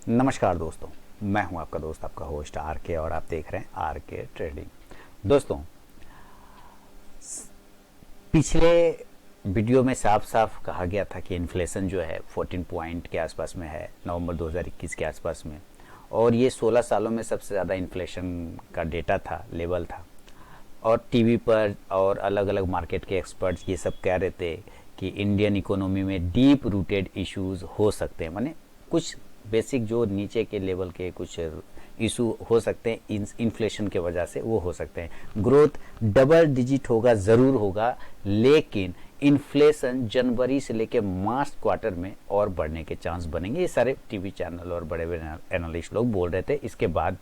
नमस्कार दोस्तों, मैं हूं आपका दोस्त, आपका होस्ट आर के, और आप देख रहे हैं आर के ट्रेडिंग। दोस्तों, पिछले वीडियो में साफ साफ कहा गया था कि इन्फ्लेशन जो है 14 पॉइंट के आसपास में है नवंबर 2021 के आसपास में, और ये 16 सालों में सबसे ज़्यादा इन्फ्लेशन का डेटा था, लेवल था। और टीवी पर और अलग अलग मार्केट के एक्सपर्ट्स ये सब कह रहे थे कि इंडियन इकोनॉमी में डीप रूटेड इश्यूज हो सकते हैं, माने कुछ बेसिक जो नीचे के लेवल के कुछ इशू हो सकते हैं इन्फ्लेशन के वजह से, वो हो सकते हैं। ग्रोथ डबल डिजिट होगा, ज़रूर होगा, लेकिन इन्फ्लेशन जनवरी से लेकर मार्च क्वार्टर में और बढ़ने के चांस बनेंगे। ये सारे टीवी चैनल और बड़े बड़े एनालिस्ट लोग बोल रहे थे इसके बाद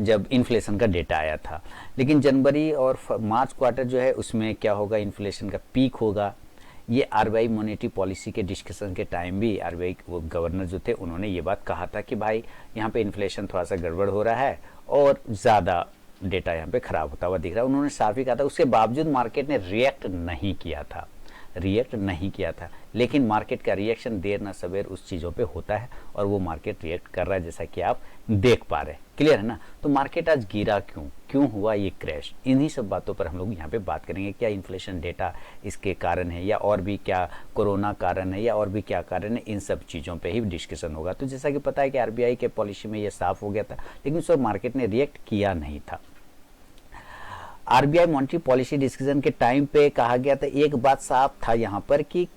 जब इन्फ्लेशन का डेटा आया था। लेकिन जनवरी और मार्च क्वार्टर जो है उसमें क्या होगा, इन्फ्लेशन का पीक होगा। ये आरबीआई मॉनेटरी पॉलिसी के डिस्कशन के टाइम भी आरबीआई वो गवर्नर जो थे उन्होंने ये बात कहा था कि भाई यहाँ पे इन्फ्लेशन थोड़ा सा गड़बड़ हो रहा है और ज़्यादा डेटा यहाँ पे ख़राब होता हुआ दिख रहा है। उन्होंने साफ ही कहा था। उसके बावजूद मार्केट ने रिएक्ट नहीं किया था, लेकिन मार्केट का रिएक्शन देर ना सवेर उस चीज़ों पे होता है और वो मार्केट रिएक्ट कर रहा है, जैसा कि आप देख पा रहे हैं। क्लियर है ना? तो मार्केट आज गिरा क्यों हुआ ये क्रैश, इन्हीं सब बातों पर हम लोग यहाँ पे बात करेंगे। क्या इन्फ्लेशन डेटा इसके कारण है, या और भी क्या कोरोना कारण है, या और भी क्या कारण है, इन सब चीज़ों पे ही डिस्कशन होगा। तो जैसा कि पता है कि आरबीआई के पॉलिसी में ये साफ हो गया था, लेकिन उस मार्केट ने रिएक्ट किया नहीं था। आरबीआई मॉनेटरी पॉलिसी डिस्कशन के टाइम पे कहा गया था, एक बात साफ था यहाँ पर कि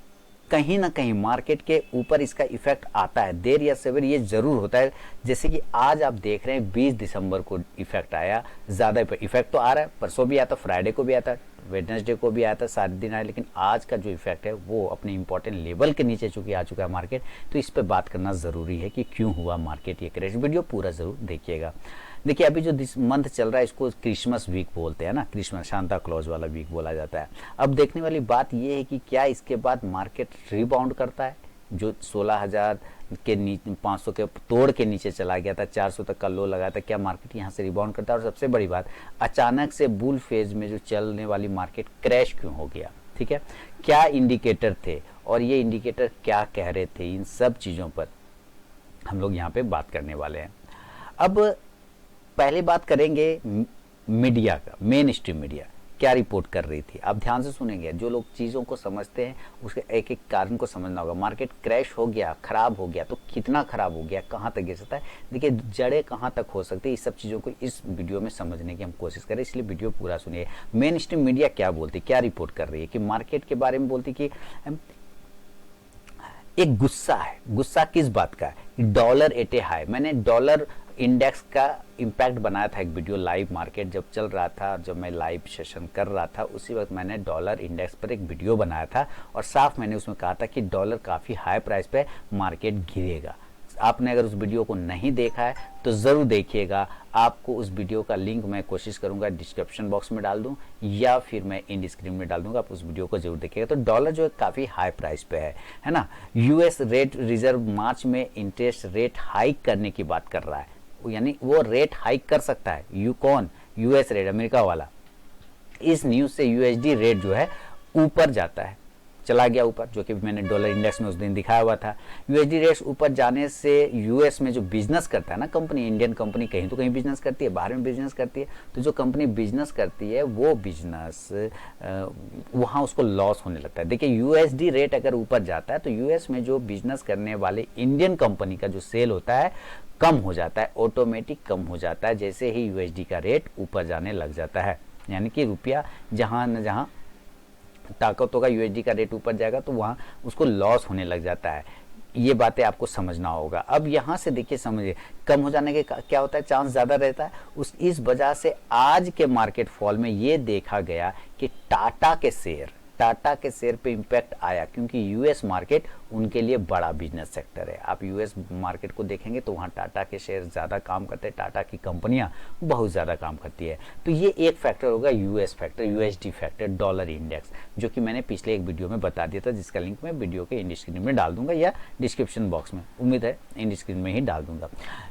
कहीं ना कहीं मार्केट के ऊपर इसका इफेक्ट आता है, देर या सवेर ये जरूर होता है। जैसे कि आज आप देख रहे हैं 20 दिसंबर को इफेक्ट आया, ज़्यादा इफेक्ट तो आ रहा है, परसों भी आया था, फ्राइडे को भी आया था, वेडनेसडे को भी आया था, 7 दिन आया, लेकिन आज का जो इफेक्ट है वो अपने इंपॉर्टेंट लेवल के नीचे चूंकि आ चुका है मार्केट। तो इस पर बात करना ज़रूरी है कि क्यों हुआ मार्केट ये क्रैश। वीडियो पूरा ज़रूर देखिएगा। देखिए, अभी जो मंथ चल रहा है इसको क्रिसमस वीक बोलते हैं ना, क्रिसमस सांता क्लॉज वाला वीक बोला जाता है। अब देखने वाली बात यह है कि क्या इसके बाद मार्केट रिबाउंड करता है, जो 16,000 के नीचे 500 के तोड़ के नीचे चला गया था, 400 तक का लो लगाया था, क्या मार्केट यहाँ से रिबाउंड करता है? और सबसे बड़ी बात, अचानक से बुल फेज में जो चलने वाली मार्केट क्रैश क्यों हो गया? ठीक है, क्या इंडिकेटर थे और ये इंडिकेटर क्या कह रहे थे, इन सब चीज़ों पर हम लोग यहाँ पे बात करने वाले हैं। अब पहले बात करेंगे मीडिया का, मेन स्ट्रीम मीडिया क्या रिपोर्ट कर रही थी। आप ध्यान से सुनेंगे, जो लोग चीज़ों को समझते हैं उसके एक एक कारण को समझना होगा। मार्केट क्रैश हो गया, खराब हो गया, तो कितना खराब हो गया, कहाँ तक गिर सकता है, देखिए जड़ें कहाँ तक हो सकती है, इस सब चीज़ों को इस वीडियो में समझने की हम कोशिश करें, इसलिए वीडियो पूरा सुनिए। मेन स्ट्रीम मीडिया क्या बोलती, क्या रिपोर्ट कर रही है कि मार्केट के बारे में बोलती कि एक गुस्सा है। गुस्सा किस बात का है? Dollar at A high. मैंने डॉलर इंडेक्स का इम्पैक्ट बनाया था एक वीडियो, लाइव मार्केट जब चल रहा था, जब मैं लाइव सेशन कर रहा था उसी वक्त मैंने डॉलर इंडेक्स पर एक वीडियो बनाया था और साफ मैंने उसमें कहा था कि डॉलर काफ़ी हाई प्राइस पे मार्केट गिरेगा। आपने अगर उस वीडियो को नहीं देखा है तो ज़रूर देखिएगा। आपको उस वीडियो का लिंक मैं कोशिश करूंगा डिस्क्रिप्शन बॉक्स में डाल दूं या फिर मैं इन स्क्रीन में डाल दूंगा, आप उस वीडियो को जरूर देखिएगा। तो डॉलर जो है काफ़ी हाई प्राइस पे है ना। यूएस रेट रिजर्व मार्च में इंटरेस्ट रेट हाइक करने की बात कर रहा है, यानी वो रेट हाइक कर सकता है। कौन? यूएस रेट, अमेरिका वाला। इस न्यूज़ से यूएसडी रेट जो है ऊपर जाता है, चला गया ऊपर, जो कि मैंने डॉलर इंडेक्स में उस दिन दिखाया हुआ था। यूएसडी रेट्स ऊपर जाने से यूएस में जो बिजनेस करता है ना कंपनी, इंडियन कंपनी कहीं तो कहीं बिजनेस करती है, बाहर में बिजनेस करती है, तो जो कंपनी बिजनेस करती है वो बिजनेस वहाँ उसको लॉस होने लगता है। देखिए, यूएसडी रेट अगर ऊपर जाता है तो यूएस में जो बिजनेस करने वाले इंडियन कंपनी का जो सेल होता है कम हो जाता है, ऑटोमेटिक कम हो जाता है, जैसे ही यूएसडी का रेट ऊपर जाने लग जाता है। यानी कि रुपया जहाँ न जहाँ ताकत होगा, यूएसडी का रेट ऊपर जाएगा तो वहाँ उसको लॉस होने लग जाता है। ये बातें आपको समझना होगा। अब यहाँ से देखिए, समझिए कम हो जाने के क्या होता है, चांस ज़्यादा रहता है। इस वजह से आज के मार्केट फॉल में ये देखा गया कि टाटा के शेयर पे इम्पैक्ट आया, क्योंकि यूएस मार्केट उनके लिए बड़ा बिजनेस सेक्टर है। आप यूएस मार्केट को देखेंगे तो वहाँ टाटा के शेयर ज़्यादा काम करते हैं, टाटा की कंपनियाँ बहुत ज़्यादा काम करती है। तो ये एक फैक्टर होगा, US factor, USD factor, dollar index, जो कि मैंने पिछले एक वीडियो में बता दिया था, जिसका लिंक मैं वीडियो के इंड स्क्रीन में डाल दूंगा या डिस्क्रिप्शन बॉक्स में, उम्मीद है इंड स्क्रीन में ही डाल दूंगा।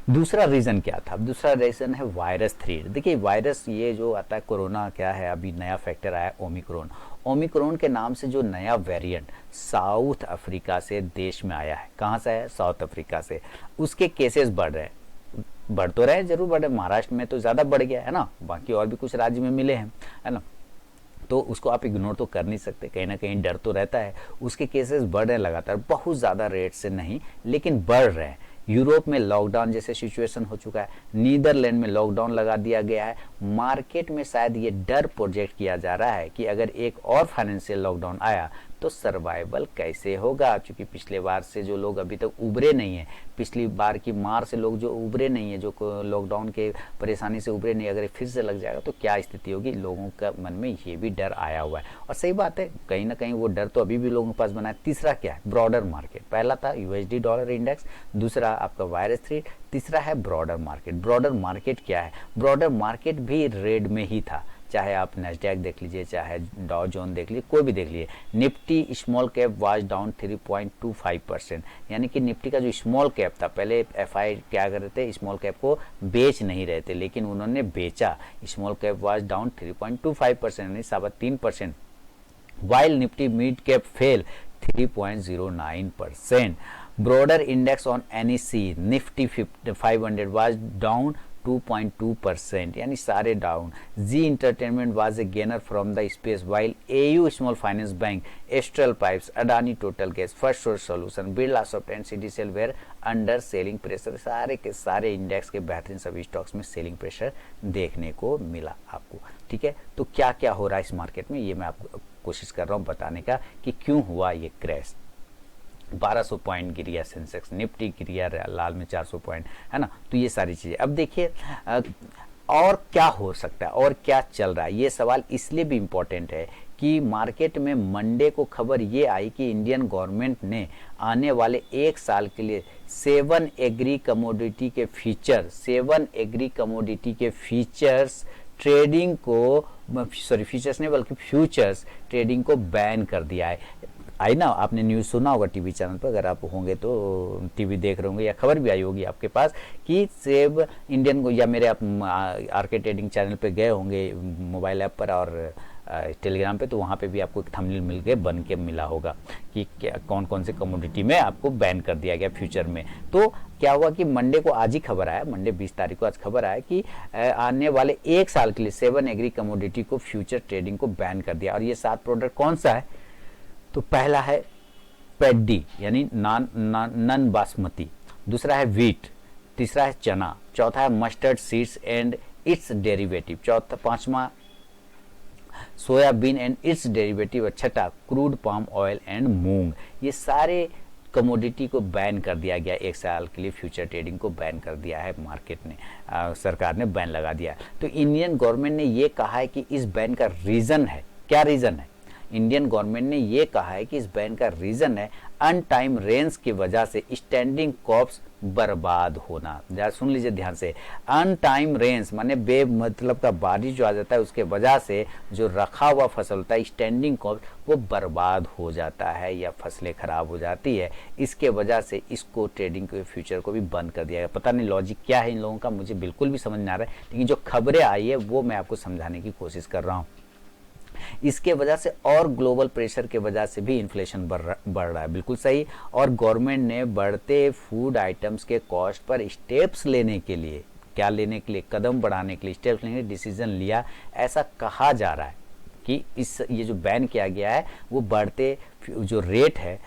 दूसरा रीज़न क्या था? दूसरा रीज़न है वायरस 3। देखिए वायरस ये जो आता है, कोरोना क्या है, अभी नया फैक्टर आया ओमिक्रॉन। ओमिक्रॉन के नाम से जो नया वेरिएंट साउथ अफ्रीका से देश में आया है, कहाँ से आया? साउथ अफ्रीका से। उसके केसेस बढ़ रहे हैं, बढ़ तो रहे, जरूर बढ़ रहे, महाराष्ट्र में तो ज़्यादा बढ़ गया है ना, बाकी और भी कुछ राज्य में मिले हैं, है ना, तो उसको आप इग्नोर तो कर नहीं सकते, कहीं ना कहीं डर तो रहता है। उसके केसेस बढ़ रहे हैं लगातार, बहुत ज़्यादा रेट से नहीं लेकिन बढ़ रहे हैं। यूरोप में लॉकडाउन जैसे सिचुएशन हो चुका है, नीदरलैंड में लॉकडाउन लगा दिया गया है। मार्केट में शायद ये डर प्रोजेक्ट किया जा रहा है कि अगर एक और फाइनेंशियल लॉकडाउन आया तो सर्वाइवल कैसे होगा, क्योंकि पिछले बार से जो लोग अभी तक उभरे नहीं हैं, पिछली बार की मार से लोग जो उभरे नहीं है, जो लॉकडाउन के परेशानी से उभरे नहीं, अगर फिर से लग जाएगा तो क्या स्थिति होगी, लोगों का मन में ये भी डर आया हुआ है। और सही बात है, कहीं ना कहीं वो डर तो अभी भी लोगों के पास बना है। तीसरा क्या है? Broader market. पहला था यूएसडी डॉलर इंडेक्स, दूसरा आपका वायरस 3, तीसरा है ब्रॉडर मार्केट। ब्रॉडर मार्केट क्या है? ब्रॉडर मार्केट भी रेड में ही था, चाहे आप नैस्डैक देख लीजिए, चाहे डॉ जोन देख लीजिए, कोई भी देख लीजिए। Nifty small cap was down 3.25%, यानी कि निफ्टी का जो स्मॉल कैप था, पहले एफआई क्या कर रहे थे, स्मॉल कैप को बेच नहीं रहे थे, लेकिन उन्होंने बेचा। स्मॉल कैप वाज डाउन 3.25%, यानी 3.25%, while Nifty mid cap fell 3.09%। Broader index on NSE Nifty 500 was down 2.2%, यानी सारे डाउन। Zee entertainment was a gainer from the space, while AU small finance bank, Astral pipes, Adani total gas, first source solution, Birlasoft and CDSL were under selling pressure. सारे के सारे index के बेहतरीन सभी stocks में सेलिंग प्रेशर देखने को मिला आपको। ठीक है, तो क्या क्या हो रहा है इस मार्केट में, ये मैं आपको कोशिश कर रहा हूँ बताने का कि क्यों हुआ ये क्रैश। 1200 पॉइंट गिर गया सेंसेक्स, निफ्टी गिर गया लाल में 400 पॉइंट, है ना। तो ये सारी चीज़ें, अब देखिए और क्या हो सकता है और क्या चल रहा है, ये सवाल इसलिए भी इम्पोर्टेंट है कि मार्केट में मंडे को खबर ये आई कि इंडियन गवर्नमेंट ने आने वाले 1 साल के लिए 7 एग्री कमोडिटी के फीचर्स ट्रेडिंग को, सॉरी फीचर्स नहीं बल्कि फ्यूचर्स ट्रेडिंग को बैन कर दिया है। आई ना, आपने न्यूज़ सुना होगा टीवी चैनल पर, अगर आप होंगे तो टीवी देख रहे होंगे या खबर भी आई होगी आपके पास कि सेब इंडियन को, या मेरे आप आरके ट्रेडिंग चैनल पे गए होंगे मोबाइल ऐप पर और टेलीग्राम पे, तो वहाँ पे भी आपको एक थंबनेल मिल के बन के मिला होगा कि क्या कौन कौन से कमोडिटी में आपको बैन कर दिया गया फ्यूचर में। तो क्या हुआ कि मंडे को आज ही खबर आया, मंडे 20 तारीख को आज खबर आया कि आने वाले 1 साल के लिए 7 एग्री कमोडिटी को फ्यूचर ट्रेडिंग को बैन कर दिया। और ये 7 प्रोडक्ट कौन सा है? तो पहला है पैडी यानी नन बासमती, दूसरा है व्हीट, तीसरा है चना, चौथा है mustard seeds and it's derivative, पांचवा सोयाबीन एंड इट्स डेरिवेटिव, और छठा क्रूड पाम ऑयल एंड मूंग। ये सारे कमोडिटी को बैन कर दिया गया, 1 साल के लिए फ्यूचर ट्रेडिंग को बैन कर दिया है मार्केट ने, सरकार ने बैन लगा दिया। तो इंडियन गवर्नमेंट ने ये कहा है कि इस बैन का रीजन है, क्या रीजन है? इंडियन गवर्नमेंट ने ये कहा है कि इस बैन का रीजन है अनटाइम रेंस की वजह से स्टैंडिंग क्रॉप्स बर्बाद होना। जरा सुन लीजिए ध्यान से, अनटाइम रेंस माने बे मतलब का बारिश जो आ जाता है उसके वजह से जो रखा हुआ फसल होता है स्टैंडिंग क्रॉप्स वो बर्बाद हो जाता है या फसलें खराब हो जाती है। इसके वजह से इसको ट्रेडिंग के फ्यूचर को भी बंद कर दिया गया। पता नहीं लॉजिक क्या है इन लोगों का, मुझे बिल्कुल भी समझ नहीं आ रहा है, लेकिन जो खबरें आई है वो मैं आपको समझाने की कोशिश कर रहा हूँ। इसके वजह से और ग्लोबल प्रेशर के वजह से भी इन्फ्लेशन बढ़ रहा है, बिल्कुल सही। और गवर्नमेंट ने बढ़ते फूड आइटम्स के कॉस्ट पर स्टेप्स लेने के लिए, क्या लेने के लिए, कदम बढ़ाने के लिए स्टेप्स लेने के लिए डिसीजन लिया, ऐसा कहा जा रहा है कि ये जो बैन किया गया है वो बढ़ते जो रेट है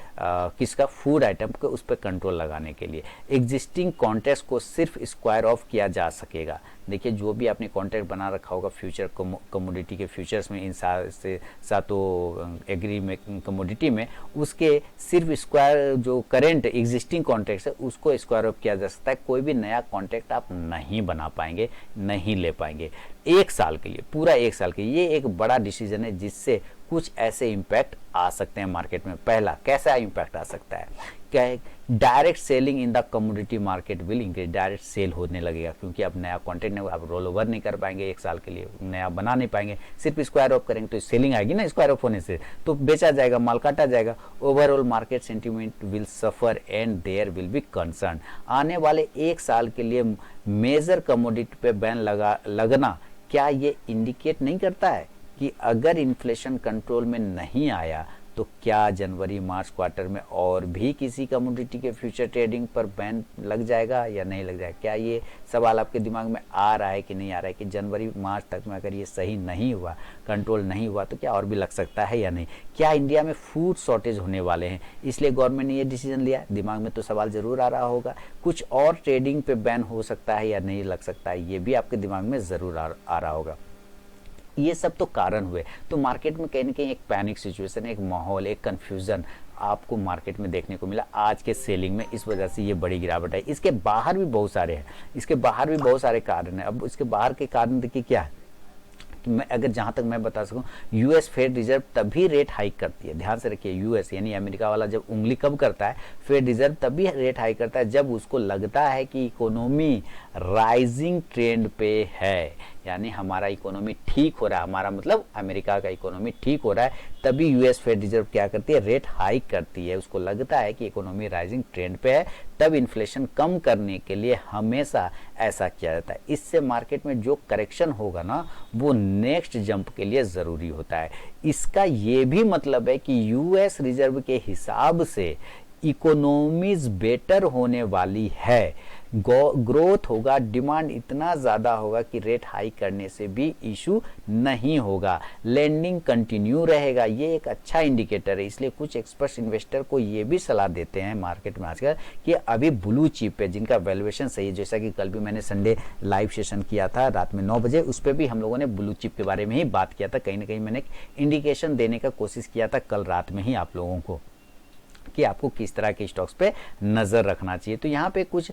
किसका, फूड आइटम को, उस पर कंट्रोल लगाने के लिए। एग्जिस्टिंग कॉन्ट्रैक्ट को सिर्फ स्क्वायर ऑफ किया जा सकेगा। देखिए जो भी आपने कॉन्ट्रैक्ट बना रखा होगा फ्यूचर कमोडिटी के फ्यूचर्स में, इन सातों एग्री में कमोडिटी में, उसके सिर्फ स्क्वायर जो करेंट एग्जिस्टिंग कॉन्ट्रैक्ट है उसको स्क्वायर ऑफ किया जा सकता है। कोई भी नया कॉन्ट्रैक्ट आप नहीं बना पाएंगे, नहीं ले पाएंगे 1 साल के लिए, पूरा 1 साल के लिए। ये एक बड़ा डिसीजन है जिससे कुछ ऐसे इम्पैक्ट आ सकते हैं मार्केट में। पहला कैसा इम्पैक्ट आ सकता है, क्या है, direct selling in the commodity market will increase, direct sale होने लगेगा क्योंकि आप नया कंटेंट नहीं, आप रोल ओवर नहीं कर पाएंगे 1 साल के लिए, नया बना नहीं पाएंगे, सिर्फ स्क्वायर ऑफ करेंगे तो सेलिंग आएगी ना, स्क्वायर ऑफ होने से तो बेचा जाएगा, माल काटा जाएगा। Overall market sentiment will suffer and there will be concern. आने वाले 1 साल के लिए मेजर कमोडिटी पे बैन लगना क्या ये इंडिकेट नहीं करता है कि अगर इन्फ्लेशन कंट्रोल में नहीं आया तो क्या जनवरी मार्च क्वार्टर में और भी किसी कमोडिटी के फ्यूचर ट्रेडिंग पर बैन लग जाएगा या नहीं लग जाएगा? क्या ये सवाल आपके दिमाग में आ रहा है कि नहीं आ रहा है कि जनवरी मार्च तक में अगर ये सही नहीं हुआ, कंट्रोल नहीं हुआ, तो क्या और भी लग सकता है या नहीं? क्या इंडिया में फूड शॉर्टेज होने वाले हैं इसलिए गवर्नमेंट ने ये डिसीजन लिया? दिमाग में तो सवाल ज़रूर आ रहा होगा। कुछ और ट्रेडिंग पे बैन हो सकता है या नहीं लग सकता है, ये भी आपके दिमाग में ज़रूर आ रहा होगा। ये सब तो कारण हुए। तो मार्केट में कहीं ना कहीं एक पैनिक सिचुएशन, एक माहौल, एक कन्फ्यूज़न आपको मार्केट में देखने को मिला आज के सेलिंग में। इस वजह से ये बड़ी गिरावट है। इसके बाहर भी बहुत सारे हैं, इसके बाहर भी बहुत सारे कारण हैं। अब इसके बाहर के कारण देखिए क्या है कि मैं अगर जहाँ तक मैं बता सकूं, यूएस फेड रिजर्व तभी रेट हाइक करती है। ध्यान से रखिए, यूएस यानी अमेरिका वाला जब उंगली कब करता है, फेड रिजर्व तभी रेट हाइक करता है जब उसको लगता है कि इकोनॉमी राइजिंग ट्रेंड पे है, यानी हमारा इकोनॉमी ठीक हो रहा है, हमारा मतलब अमेरिका का इकोनॉमी ठीक हो रहा है, तभी यूएस फेड रिजर्व क्या करती है, रेट हाइक करती है। उसको लगता है कि इकोनॉमी राइजिंग ट्रेंड पे है, तब इन्फ्लेशन कम करने के लिए हमेशा ऐसा किया जाता है। इससे मार्केट में जो करेक्शन होगा ना, वो नेक्स्ट जंप के लिए ज़रूरी होता है। इसका ये भी मतलब है कि यूएस रिजर्व के हिसाब से इकोनॉमीज बेटर होने वाली है, ग्रोथ होगा, डिमांड इतना ज़्यादा होगा कि रेट हाई करने से भी इशू नहीं होगा, लेंडिंग कंटिन्यू रहेगा। ये एक अच्छा इंडिकेटर है। इसलिए कुछ एक्सपर्ट्स इन्वेस्टर को ये भी सलाह देते हैं मार्केट में आजकल कि अभी ब्लू चिप है जिनका वैल्यूएशन सही है, जैसा कि कल भी मैंने संडे लाइव सेशन किया था रात में 9 बजे, उस पर भी हम लोगों ने ब्लू चिप के बारे में ही बात किया था। कहीं ना कहीं मैंने इंडिकेशन देने का कोशिश किया था कल रात में ही आप लोगों को कि आपको किस तरह के स्टॉक्स पे नज़र रखना चाहिए। तो यहाँ पे कुछ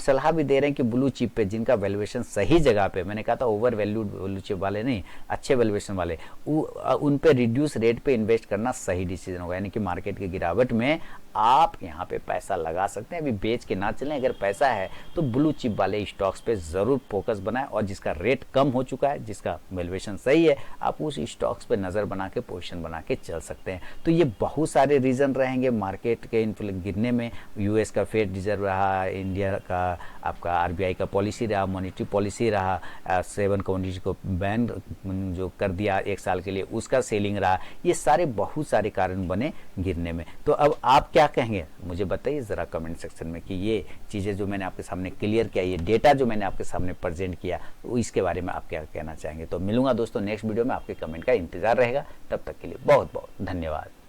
सलाह भी दे रहे हैं कि ब्लू चिप पे जिनका वैल्यूएशन सही जगह पे, मैंने कहा था ओवर वैल्यूड ब्लू चिप वाले नहीं, अच्छे वैल्यूएशन वाले, उन पे रिड्यूस रेट पे इन्वेस्ट करना सही डिसीजन होगा। यानी कि मार्केट की गिरावट में आप यहाँ पे पैसा लगा सकते हैं, अभी बेच के ना चलें। अगर पैसा है तो ब्लू चिप वाले स्टॉक्स पे ज़रूर फोकस बनाएं, और जिसका रेट कम हो चुका है, जिसका वैल्यूएशन सही है, आप उस स्टॉक्स पे नज़र बना के पोजिशन बना के चल सकते हैं। तो ये बहुत सारे रीज़न रहेंगे मार्केट के गिरने में। यूएस का फेड रिजर्व रहा, इंडिया का आपका आरबीआई का पॉलिसी रहा, मॉनेटरी पॉलिसी रहा, 7 कमोडिटी को बैन जो कर दिया 1 साल के लिए, उसका सेलिंग रहा, ये सारे बहुत सारे कारण बने गिरने में। तो अब आप क्या कहेंगे मुझे बताइए ज़रा कमेंट सेक्शन में कि ये चीज़ें जो मैंने आपके सामने क्लियर किया, ये डेटा जो मैंने आपके सामने प्रेजेंट किया, तो इसके बारे में आप क्या कहना चाहेंगे। तो मिलूंगा दोस्तों नेक्स्ट वीडियो में, आपके कमेंट का इंतजार रहेगा। तब तक के लिए बहुत बहुत धन्यवाद।